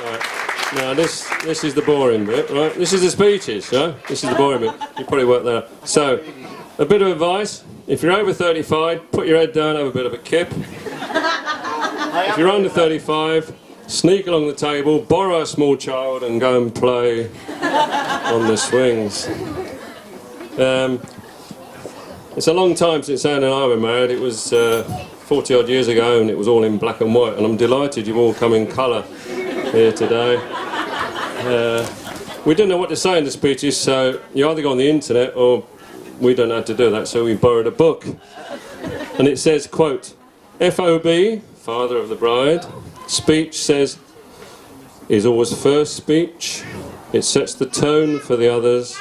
Right. Now this is the boring bit, right? This is the speeches, right? This is the boring bit. You probably worked that out. So, a bit of advice. If you're over 35, put your head down, have a bit of a kip. If you're under 35, sneak along the table, borrow a small child and go and play on the swings. It's a long time since Anne and I were married. It was 40 odd years ago and it was all in black and white, and I'm delighted you've all come in colour here today. We didn't know what to say in the speeches, so you either go on the internet or we don't know how to do that, so we borrowed a book. And it says, quote, FOB, father of the bride, speech says, is always first speech. It sets the tone for the others.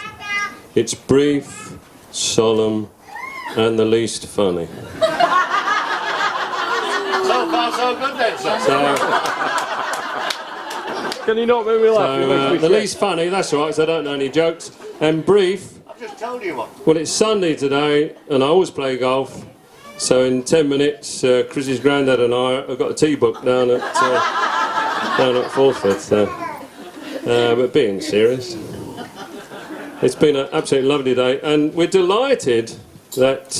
It's brief, solemn, and the least funny. So far so good then, sir. Can you not make me laugh? The least funny, that's right, because I don't know any jokes. And brief, I've just told you one. well, it's Sunday today, and I always play golf. So in 10 minutes, Chris's granddad and I have got a tee book down at Fulford. But being serious, it's been an absolutely lovely day, and we're delighted that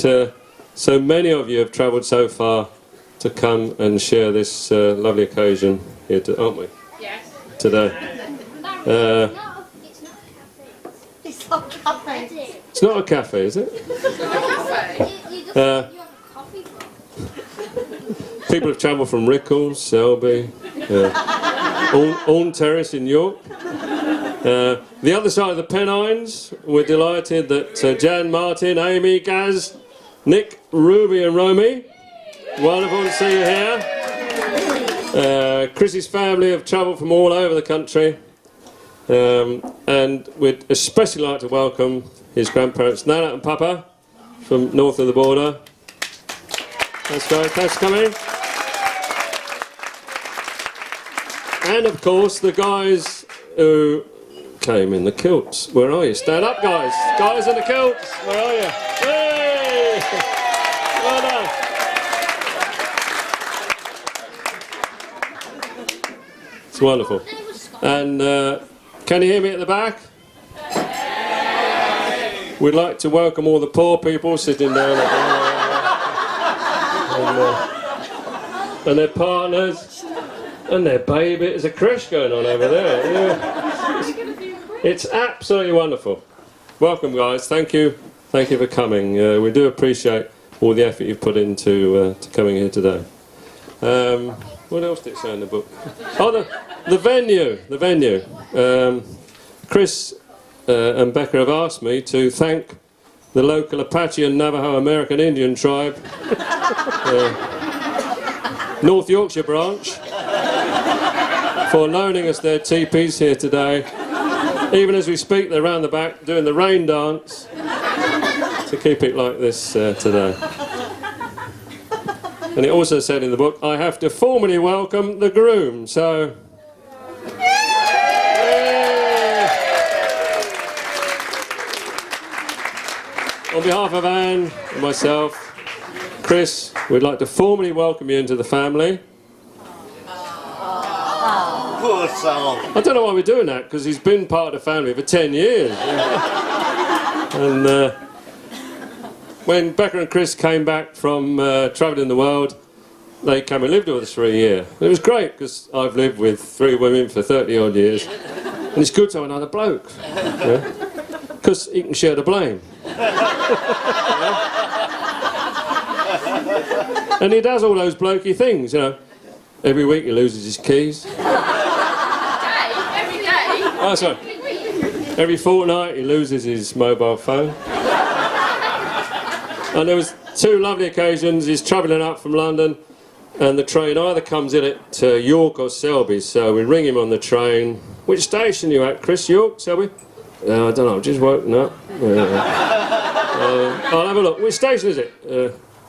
so many of you have travelled so far to come and share this lovely occasion here, aren't we? Yes. Today. It's not a cafe. It's not a cafe, is it? People have travelled from Rickles, Selby, Orne Terrace in York. The other side of the Pennines, we're delighted that Jan, Martin, Amy, Gaz, Nick, Ruby and Romy, wonderful to see you here. Chris's family have travelled from all over the country, and we'd especially like to welcome his grandparents, Nana and Papa, from north of the border. That's great, thanks for coming. And of course the guys who came in the kilts. Where are you? Stand up, guys. Guys in the kilts. Where are you? Hey! Well done. It's wonderful. And can you hear me at the back? We'd like to welcome all the poor people sitting down at and their partners and their baby. There's a crash going on over there. Yeah. It's absolutely wonderful. Welcome, guys. Thank you for coming. We do appreciate all the effort you've put into to coming here today. What else did it say in the book? Oh, the venue. Chris and Becca have asked me to thank the local Apache and Navajo American Indian tribe, North Yorkshire branch, for loaning us their teepees here today. Even as we speak, they're round the back doing the rain dance to keep it like this today. And it also said in the book, I have to formally welcome the groom, so... On behalf of Anne and myself, Chris, we'd like to formally welcome you into the family. Poor soul. I don't know why we're doing that, because he's been part of the family for 10 years. And when Becca and Chris came back from travelling the world, they came and lived with us for a year. And it was great, because I've lived with 3 women for 30 odd years. And it's good to have another bloke. Because he can share the blame. And he does all those blokey things, you know. Every week he loses his keys. Every day? Oh, sorry. Every fortnight he loses his mobile phone. And there was 2 lovely occasions. He's travelling up from London and the train either comes in at York or Selby, so we ring him on the train. Which station are you at, Chris? York, Selby? I don't know, I've just woken up. I'll have a look. Which station is it?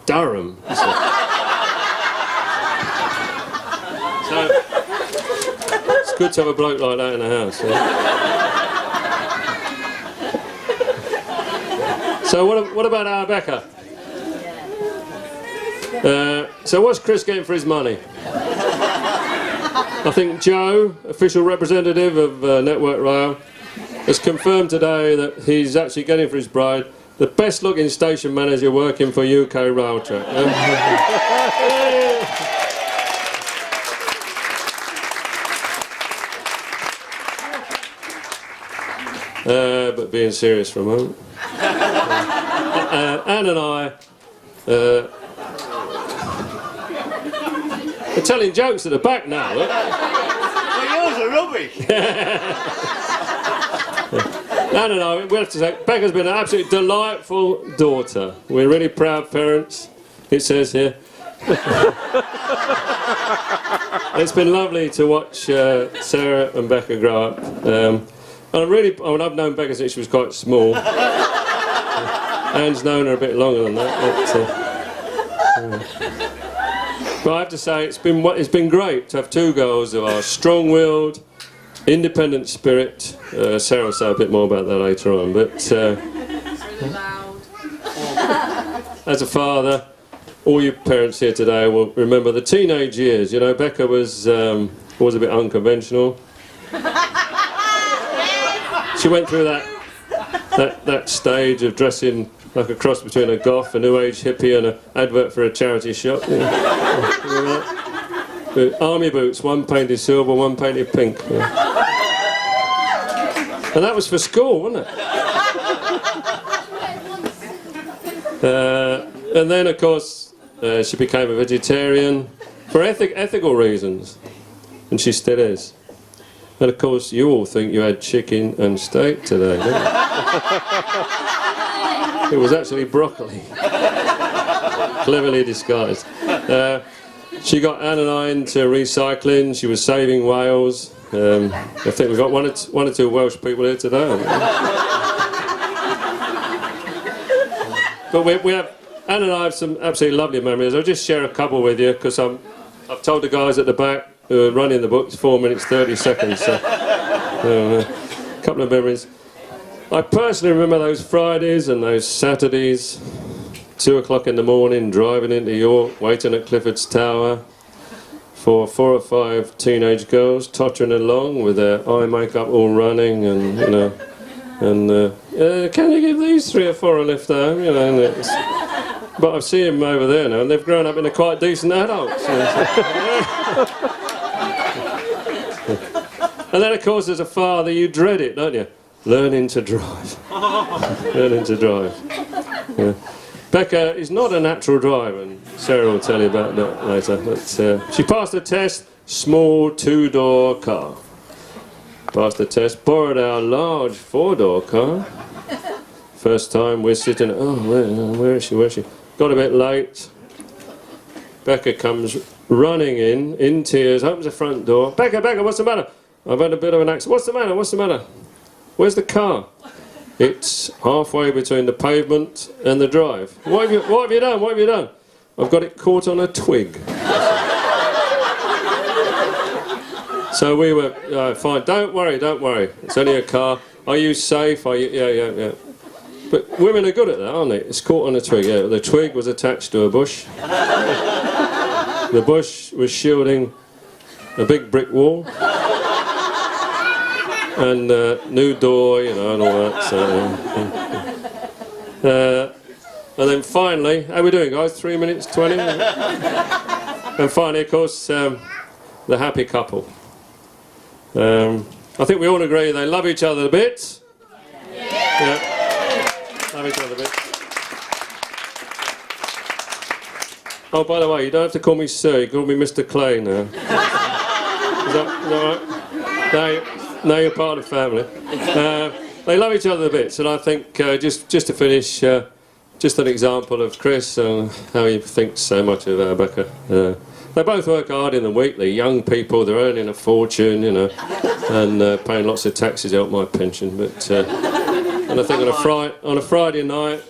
Durham. So it's good to have a bloke like that in the house. Yeah? So what about our Becca? So what's Chris getting for his money? I think Joe, official representative of Network Rail, has confirmed today that he's actually getting for his bride the best looking station manager working for UK Rail Track. But being serious for a moment. Anne and I are telling jokes at the back now. Look. Well, yours are rubbish. Anne and I, we have to say, Becca's been an absolutely delightful daughter. We're really proud parents, it says here. It's been lovely to watch Sarah and Becca grow up. And I've known Becca since she was quite small. Anne's known her a bit longer than that. But I have to say, it's been great to have two girls who are strong-willed, independent spirit. Sarah will say a bit more about that later on. But as a father, all you parents here today will remember the teenage years. You know, Becca was a bit unconventional. She went through that stage of dressing like a cross between a goth, a new age hippie, and an advert for a charity shop. You know? With army boots, one painted silver, one painted pink. Yeah. And that was for school, wasn't it? And then, of course, she became a vegetarian for ethical reasons, and she still is. And of course, you all think you had chicken and steak today, don't you? It was actually broccoli. Cleverly disguised. She got Anne and I into recycling. She was saving whales. I think we've got one or two Welsh people here today. But we have, Anne and I have some absolutely lovely memories. I'll just share a couple with you because I've told the guys at the back who are running the books 4 minutes 30 seconds. So, a couple of memories. I personally remember those Fridays and those Saturdays, 2 o'clock in the morning, driving into York, waiting at Clifford's Tower for 4 or 5 teenage girls tottering along with their eye makeup all running, and you know, and can you give these 3 or 4 a lift home? You know, and but I've seen them over there now, and they've grown up into quite decent adults. And then, of course, as a father, you dread it, don't you? Learning to drive. Learning to drive. Yeah. Becca is not a natural driver, and Sarah will tell you about that later. But she passed the test, small 2-door car. Passed the test, borrowed our large 4-door car. First time we're sitting, where is she, where is she? Got a bit late. Becca comes running in tears, opens the front door. Becca, what's the matter? I've had a bit of an accident. What's the matter? What's the matter? Where's the car? It's halfway between the pavement and the drive. What have you done? What have you done? I've got it caught on a twig. So we were fine. Don't worry. It's only a car. Are you safe? Are you? Yeah. But women are good at that, aren't they? It's caught on a twig. Yeah, the twig was attached to a bush. The bush was shielding a big brick wall. And new door, you know, and all that. So, and then finally, how are we doing, guys? 3 minutes 20. And finally, of course, the happy couple. I think we all agree they love each other a bit. Yeah. Love each other a bit. Oh, by the way, you don't have to call me sir. You call me Mr. Clay now. Is that all right? No, you're part of the family. They love each other a bit, and I think just to finish, just an example of Chris and how he thinks so much of Becca. They both work hard in the week. They're young people. They're earning a fortune, you know, and paying lots of taxes to help my pension. But and I think on a Friday night,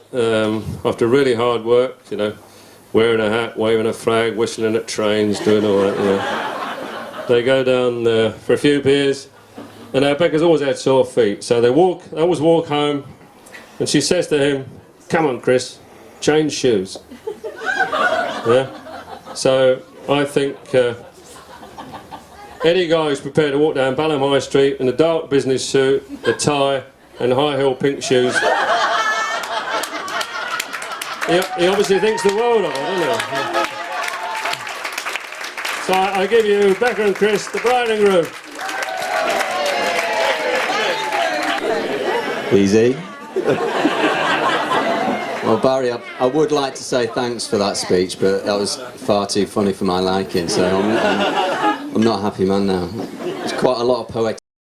after really hard work, you know, wearing a hat, waving a flag, whistling at trains, doing all that, you know, they go down for a few beers. And Becca's always had sore feet, so they always walk home, and she says to him, "Come on, Chris, change shoes." Yeah. So I think Eddie Guy is prepared to walk down Balham High Street in a dark business suit, a tie, and high-heel pink shoes. He obviously thinks the world of it, doesn't he? So I give you Becca and Chris, the bride and groom. Easy. Well, Barry, I would like to say thanks for that speech, but that was far too funny for my liking, so I'm not a happy man now. There's quite a lot of poetic